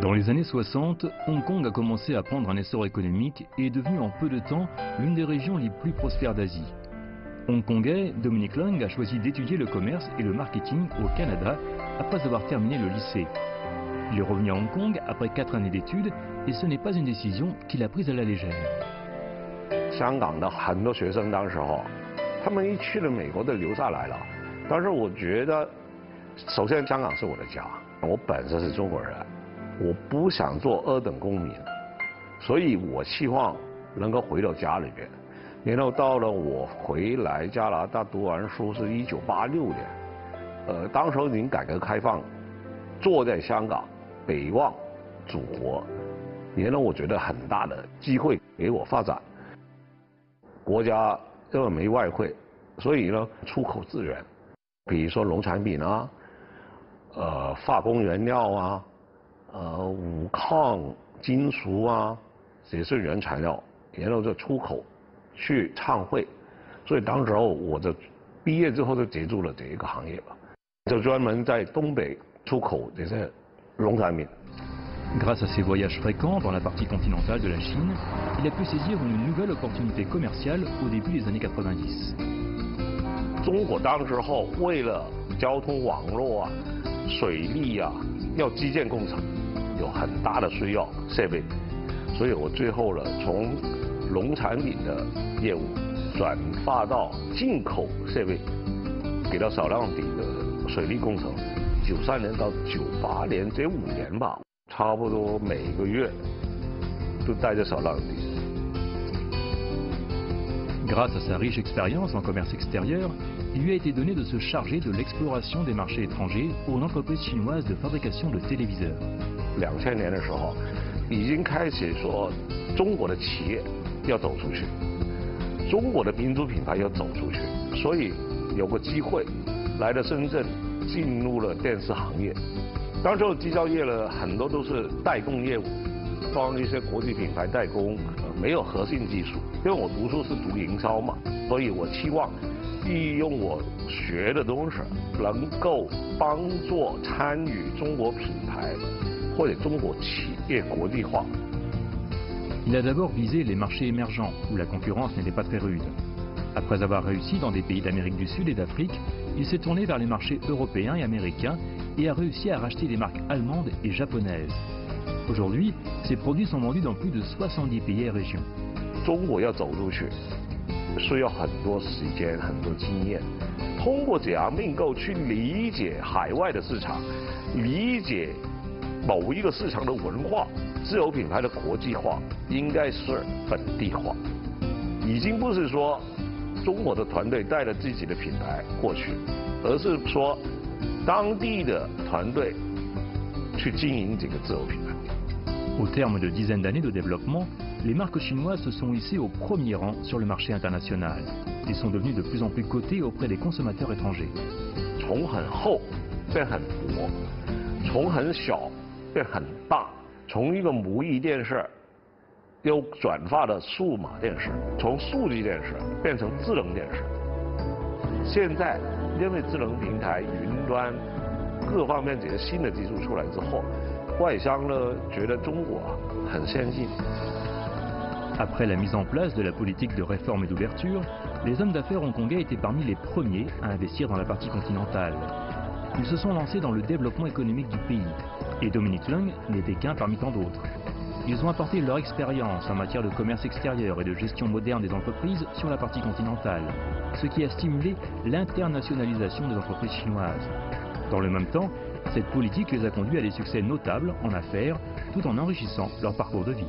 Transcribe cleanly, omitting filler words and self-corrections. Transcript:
Dans les années 60, Hong Kong a commencé à prendre un essor économique et est devenu en peu de temps l'une des régions les plus prospères d'Asie. Hongkongais, Dominic Leung a choisi d'étudier le commerce et le marketing au Canada après avoir terminé le lycée. Il est revenu à Hong Kong après 4 années d'études et ce n'est pas une décision qu'il a prise à la légère. 香港的很多学生当时候，他们一去了美国都留下来了。但是我觉得，首先香港是我的家，我本身是中国人，我不想做二等公民，所以我希望能够回到家里边。然后到了我回来加拿大读完书是1986年，当时候已经改革开放，坐在香港北望祖国，然后我觉得很大的机会给我发展。国家因为没外汇，所以呢出口资源，比如说农产品啊，化工原料啊，五矿金属啊，这些原材料，然后就出口去唱会，所以当时候我就毕业之后就接触了这一个行业吧，就专门在东北出口这些农产品。 Grâce à ses voyages fréquents dans la partie continentale de la Chine, il a pu saisir une nouvelle opportunité commerciale au début des années 90. 中国当时候为了交通网络啊、水利啊，要基建工程，有很大的需要设备，所以我最后呢，从农产品的业务转发到进口设备，给到少量底的水利工程。93年到98年这5年吧。 差不多每个月都带着少量底。Grâce à sa riche expérience en commerce extérieur, il lui a été donné de se charger de l'exploration des marchés étrangers pour une entreprise chinoise de fabrication de téléviseurs. 2000年的时候，已经开始说中国的企业要走出去，中国的民族品牌要走出去，所以有个机会来了深圳，进入了电视行业。 当时制造业呢，很多都是代工业务，帮一些国际品牌代工，没有核心技术。因为我读书是读营销嘛，所以我期望利用我学的东西，能够帮助参与中国品牌或者中国企业国际化。Il a d'abord visé les marchés émergents où la concurrence n'était pas très rude. Après avoir réussi dans des pays d'Amérique du Sud et d'Afrique, il s'est tourné vers les marchés européens et américains et a réussi à racheter des marques allemandes et japonaises. Aujourd'hui, ses produits sont vendus dans plus de 70 pays et régions. 中国要走出去，需要很多时间、很多经验。通过这样能够去理解海外的市场，理解某一个市场的文化，自有品牌的国际化应该是本地化，已经不是说中国的团队带着自己的品牌过去，而是说。 当地的团队去经营这个自有品牌。Au terme de dizaines d'années de développement, les marques chinoises se sont hissées au premier rang sur le marché international et sont devenues de plus en plus cotées auprès des consommateurs étrangers. 从很厚变很薄，从很小变很大，从一个模拟电视又转化的数码电视，从数据电视变成智能电视。现在。 因为智能平台、云端各方面这些新的技术出来之后，外商呢觉得中国很先进。Après la mise en place de la politique de réforme et d'ouverture, les hommes d'affaires hongkongais étaient parmi les premiers à investir dans la partie continentale. Ils se sont lancés dans le développement économique du pays, et Dominic Leung n'était qu'un parmi tant d'autres. Ils ont apporté leur expérience en matière de commerce extérieur et de gestion moderne des entreprises sur la partie continentale, ce qui a stimulé l'internationalisation des entreprises chinoises. Dans le même temps, cette politique les a conduits à des succès notables en affaires, tout en enrichissant leur parcours de vie.